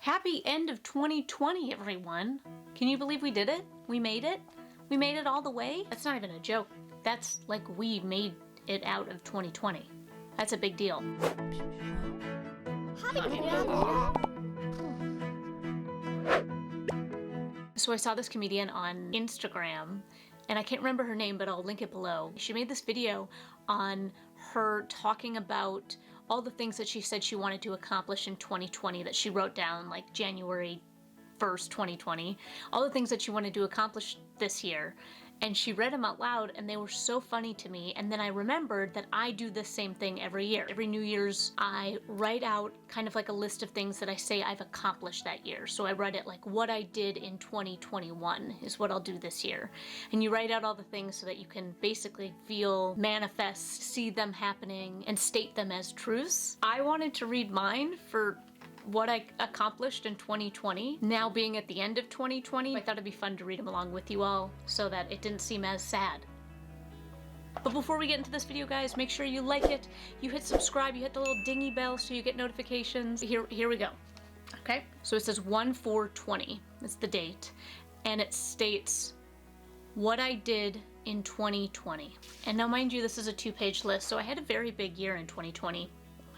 Happy end of 2020, everyone. Can you believe we did it? We made it? We made it all the way? That's not even a joke. That's like we made it out of 2020. That's a big deal. So I saw this comedian on Instagram, and I can't remember her name, but I'll link it below. She made this video on her talking about all the things that she said she wanted to accomplish in 2020 that she wrote down like January 1st, 2020. All the things that she wanted to accomplish this year. And she read them out loud, and they were so funny to me. And then I remembered that I do the same thing every year. Every New Year's, I write out kind of like a list of things that I say I've accomplished that year. So I write it like what I did in 2021 is what I'll do this year. And you write out all the things so that you can basically feel, manifest, see them happening, and state them as truths. I wanted to read mine for what I accomplished in 2020. Now being at the end of 2020, I thought it'd be fun to read them along with you all so that it didn't seem as sad. But before we get into this video, guys, make sure you like it, you hit subscribe, you hit the little dingy bell so you get notifications. Here we go. Okay, so it says 1/4/20, it's the date, and it states what I did in 2020. And now mind you, this is a 2-page list, so I had a very big year in 2020.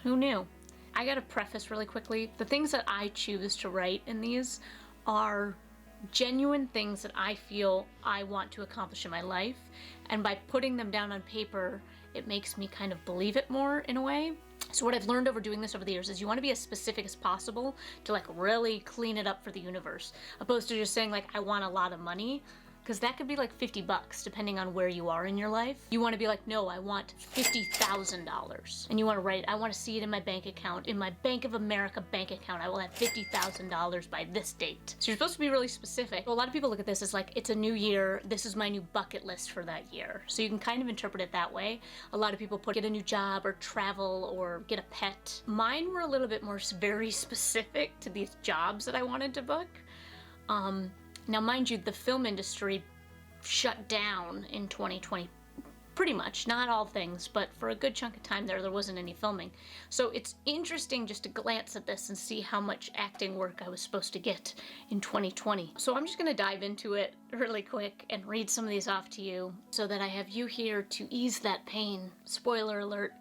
Who knew? I gotta preface really quickly, the things that I choose to write in these are genuine things that I feel I want to accomplish in my life, and by putting them down on paper, it makes me kind of believe it more in a way. So what I've learned over doing this over the years is you want to be as specific as possible to like really clean it up for the universe, opposed to just saying like, I want a lot of money, because that could be like $50 depending on where you are in your life. You want to be like, no, I want $50,000. And you want to write, I want to see it in my bank account, in my Bank of America bank account, I will have $50,000 by this date. So you're supposed to be really specific. A lot of people look at this as like, it's a new year, this is my new bucket list for that year. So you can kind of interpret it that way. A lot of people put get a new job or travel or get a pet. Mine were a little bit more very specific to these jobs that I wanted to book. Now, mind you, the film industry shut down in 2020, pretty much, not all things, but for a good chunk of time there wasn't any filming. So it's interesting just to glance at this and see how much acting work I was supposed to get in 2020. So I'm just gonna dive into it really quick and read some of these off to you so that I have you here to ease that pain. Spoiler alert.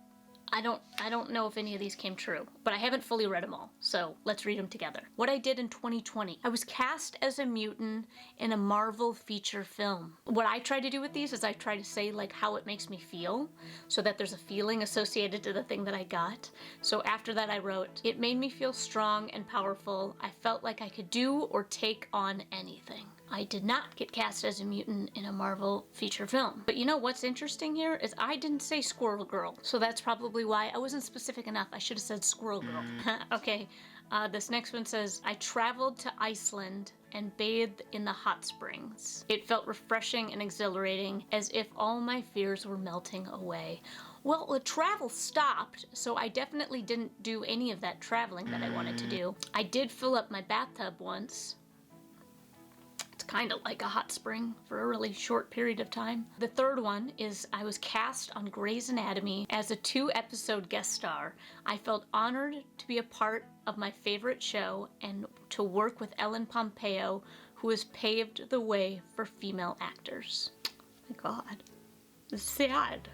I don't know if any of these came true, but I haven't fully read them all, so let's read them together. What I did in 2020. I was cast as a mutant in a Marvel feature film. What I try to do with these is I try to say like how it makes me feel, so that there's a feeling associated to the thing that I got. So after that I wrote, it made me feel strong and powerful. I felt like I could do or take on anything. I did not get cast as a mutant in a Marvel feature film. But you know what's interesting here is I didn't say Squirrel Girl. So that's probably why I wasn't specific enough. I should have said Squirrel Girl. Okay, this next one says, I traveled to Iceland and bathed in the hot springs. It felt refreshing and exhilarating, as if all my fears were melting away. Well, the travel stopped, so I definitely didn't do any of that traveling that I wanted to do. I did fill up my bathtub once. Kind of like a hot spring for a really short period of time. The third one is I was cast on Grey's Anatomy as a 2-episode guest star. I felt honored to be a part of my favorite show and to work with Ellen Pompeo, who has paved the way for female actors. My God, it's sad.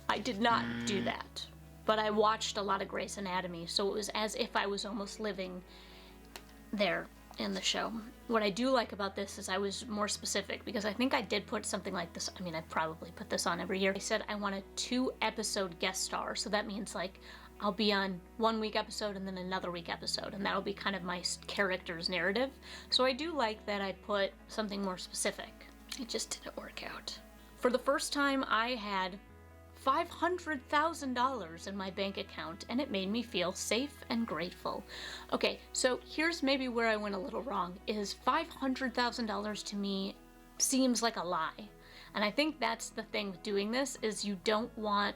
I did not do that, but I watched a lot of Grey's Anatomy, so it was as if I was almost living there in the show. What I do like about this is I was more specific, because I think I did put something like this. I mean, I probably put this on every year. I said I want a 2-episode guest star, so that means like I'll be on 1-week episode and then another week episode, and that'll be kind of my character's narrative. So I do like that I put something more specific. It just didn't work out. For the first time, I had $500,000 in my bank account, and it made me feel safe and grateful. Okay, so here's maybe where I went a little wrong, is $500,000 to me seems like a lie. And I think that's the thing with doing this, is you don't want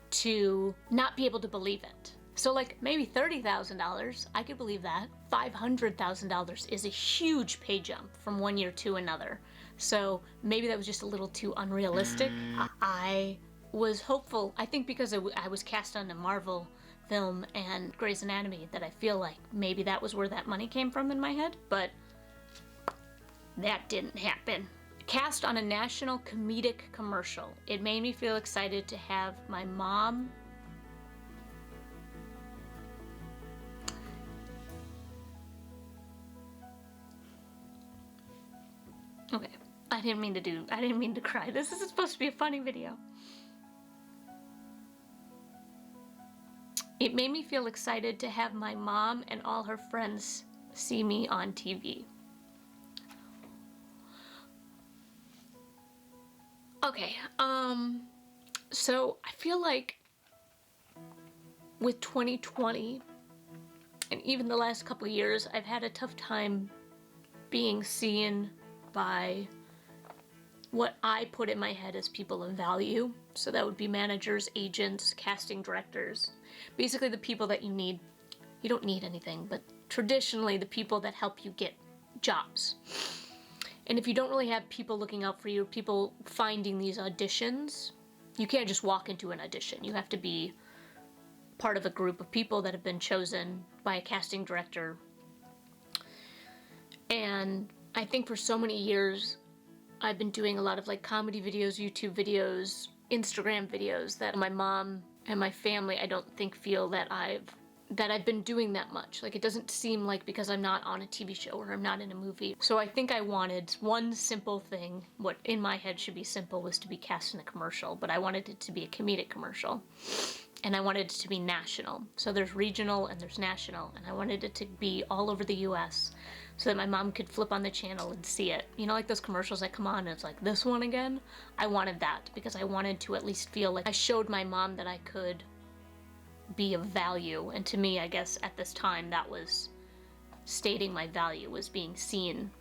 to not be able to believe it. So like maybe $30,000, I could believe that. $500,000 is a huge pay jump from one year to another. So maybe that was just a little too unrealistic. I was hopeful, I think because I was cast on a Marvel film and Grey's Anatomy that I feel like maybe that was where that money came from in my head, but that didn't happen. Cast on a national comedic commercial. It made me feel excited to have my mom. Okay, I didn't mean to cry. This is supposed to be a funny video. It made me feel excited to have my mom and all her friends see me on TV. Okay, so I feel like with 2020 and even the last couple of years, I've had a tough time being seen by what I put in my head as people of value. So that would be managers, agents, casting directors, basically the people that you need. You don't need anything, but traditionally the people that help you get jobs. And if you don't really have people looking out for you, people finding these auditions, you can't just walk into an audition. You have to be part of a group of people that have been chosen by a casting director. And I think for so many years, I've been doing a lot of like comedy videos, YouTube videos, Instagram videos that my mom and my family, I don't think feel that I've been doing that much. Like, it doesn't seem like because I'm not on a TV show or I'm not in a movie. So I think I wanted one simple thing, what in my head should be simple was to be cast in a commercial, but I wanted it to be a comedic commercial. And I wanted it to be national. So there's regional and there's national, and I wanted it to be all over the US so that my mom could flip on the channel and see it. You know, like those commercials that come on and it's like, this one again? I wanted that because I wanted to at least feel like I showed my mom that I could be of value. And to me, I guess at this time, that was stating my value, was being seen,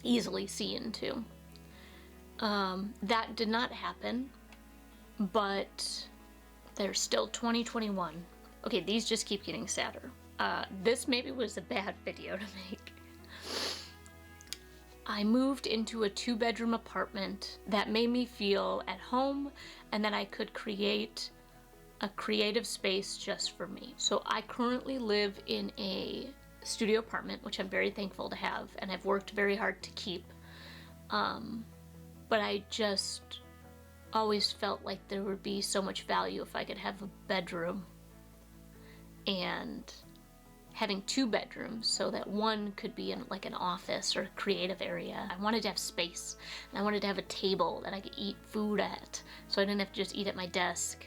easily seen too. That did not happen, but there's still 2021. Okay, these just keep getting sadder. This maybe was a bad video to make. I moved into a 2-bedroom apartment that made me feel at home and that I could create a creative space just for me. So I currently live in a studio apartment, which I'm very thankful to have, and I've worked very hard to keep. But I just always felt like there would be so much value if I could have a bedroom and having 2 bedrooms so that one could be in like an office or a creative area. I wanted to have space, and I wanted to have a table that I could eat food at so I didn't have to just eat at my desk.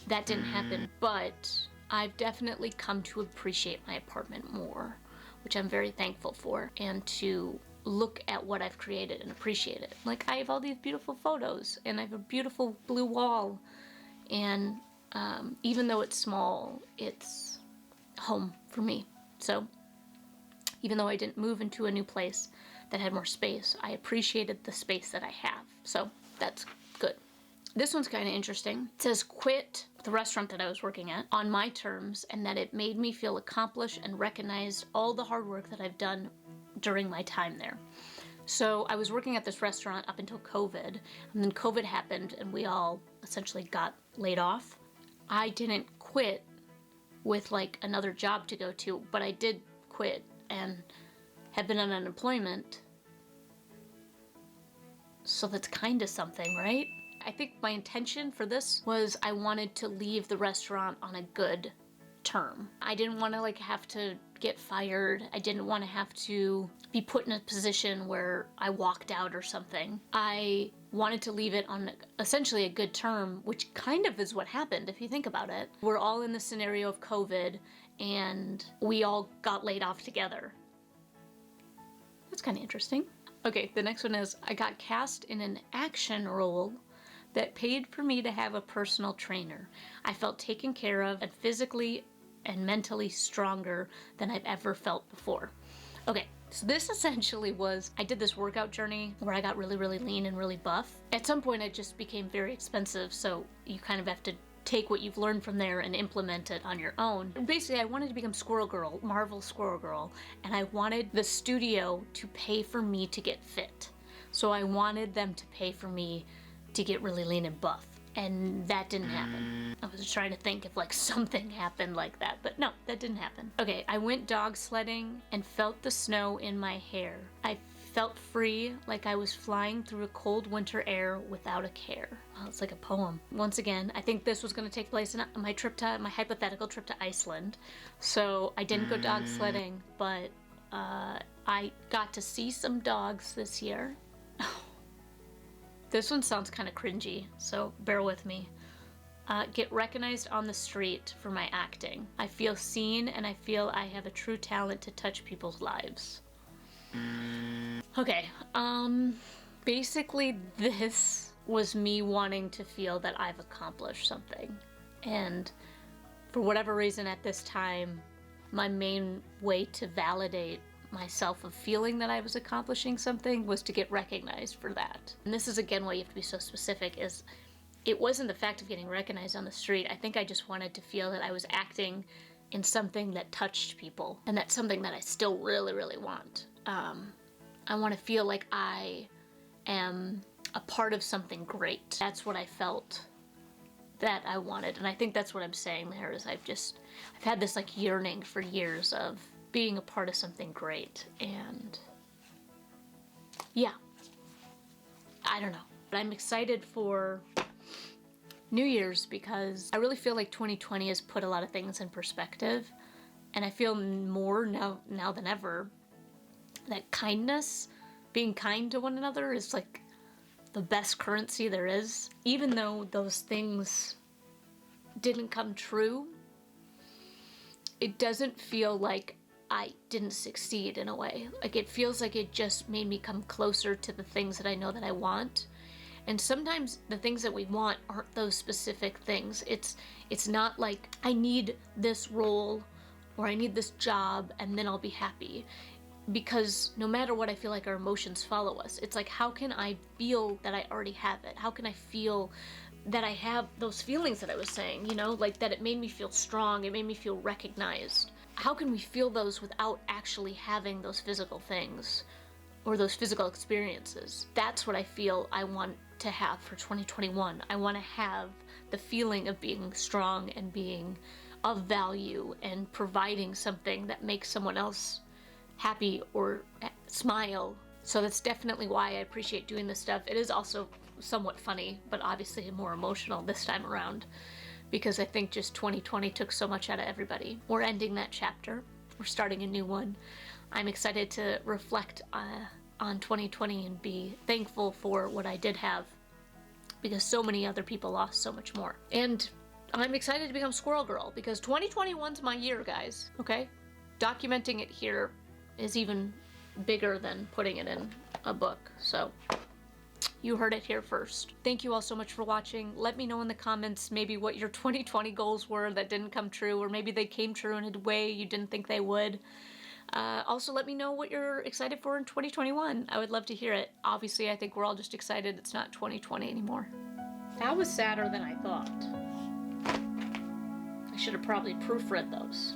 That didn't happen, but I've definitely come to appreciate my apartment more, which I'm very thankful for, and to look at what I've created and appreciate it. Like, I have all these beautiful photos, and I have a beautiful blue wall, and even though it's small, it's home for me. So even though I didn't move into a new place that had more space, I appreciated the space that I have. So that's good. This one's kind of interesting. It says, quit the restaurant that I was working at on my terms, and that it made me feel accomplished and recognized all the hard work that I've done during my time there. So I was working at this restaurant up until COVID, and then COVID happened and we all essentially got laid off. I didn't quit with like another job to go to, but I did quit and have been on unemployment. So that's kind of something, right? I think my intention for this was I wanted to leave the restaurant on a good term. I didn't want to like have to get fired. I didn't want to have to be put in a position where I walked out or something. I wanted to leave it on essentially a good term, which kind of is what happened if you think about it. We're all in the scenario of COVID and we all got laid off together. That's kind of interesting. Okay, the next one is, I got cast in an action role that paid for me to have a personal trainer. I felt taken care of and physically and mentally stronger than I've ever felt before. Okay, so this essentially was, I did this workout journey where I got really, really lean and really buff. At some point it just became very expensive, so you kind of have to take what you've learned from there and implement it on your own. Basically, I wanted to become Squirrel Girl, Marvel Squirrel Girl, and I wanted the studio to pay for me to get fit. So I wanted them to pay for me to get really lean and buff. And that didn't happen. I was trying to think if like something happened like that, but no, that didn't happen. Okay, I went dog sledding and felt the snow in my hair. I felt free, like I was flying through a cold winter air without a care. Wow, it's like a poem. Once again, I think this was going to take place in my hypothetical trip to Iceland. So I didn't go dog sledding, but I got to see some dogs this year. This one sounds kind of cringy, so bear with me. Get recognized on the street for my acting. I feel seen and I feel I have a true talent to touch people's lives. Okay, basically this was me wanting to feel that I've accomplished something. And for whatever reason at this time, my main way to validate myself of feeling that I was accomplishing something was to get recognized for that. And this is again why you have to be so specific, is it wasn't the fact of getting recognized on the street. I think I just wanted to feel that I was acting in something that touched people, and that's something that I still really, really want. I want to feel like I am a part of something great. That's what I felt that I wanted, and I think that's what I'm saying there is I've had this like yearning for years of being a part of something great, and yeah, I don't know. But I'm excited for New Year's because I really feel like 2020 has put a lot of things in perspective, and I feel more now than ever that kindness, being kind to one another, is like the best currency there is. Even though those things didn't come true, it doesn't feel like I didn't succeed in a way. Like it feels like it just made me come closer to the things that I know that I want. And sometimes the things that we want aren't those specific things. It's not like I need this role or I need this job and then I'll be happy. Because no matter what, I feel like our emotions follow us. It's like, how can I feel that I already have it? How can I feel that I have those feelings that I was saying, you know, like that it made me feel strong, it made me feel recognized. How can we feel those without actually having those physical things or those physical experiences? That's what I feel I want to have for 2021. I want to have the feeling of being strong and being of value and providing something that makes someone else happy or smile. So that's definitely why I appreciate doing this stuff. It is also somewhat funny, but obviously more emotional this time around, because I think just 2020 took so much out of everybody. We're ending that chapter. We're starting a new one. I'm excited to reflect on 2020 and be thankful for what I did have, because so many other people lost so much more. And I'm excited to become Squirrel Girl, because 2021's my year, guys, okay? Documenting it here is even bigger than putting it in a book, so you heard it here first. Thank you all so much for watching. Let me know in the comments maybe what your 2020 goals were that didn't come true, or maybe they came true in a way you didn't think they would. Also, let me know what you're excited for in 2021. I would love to hear it. Obviously, I think we're all just excited it's not 2020 anymore. That was sadder than I thought. I should have probably proofread those.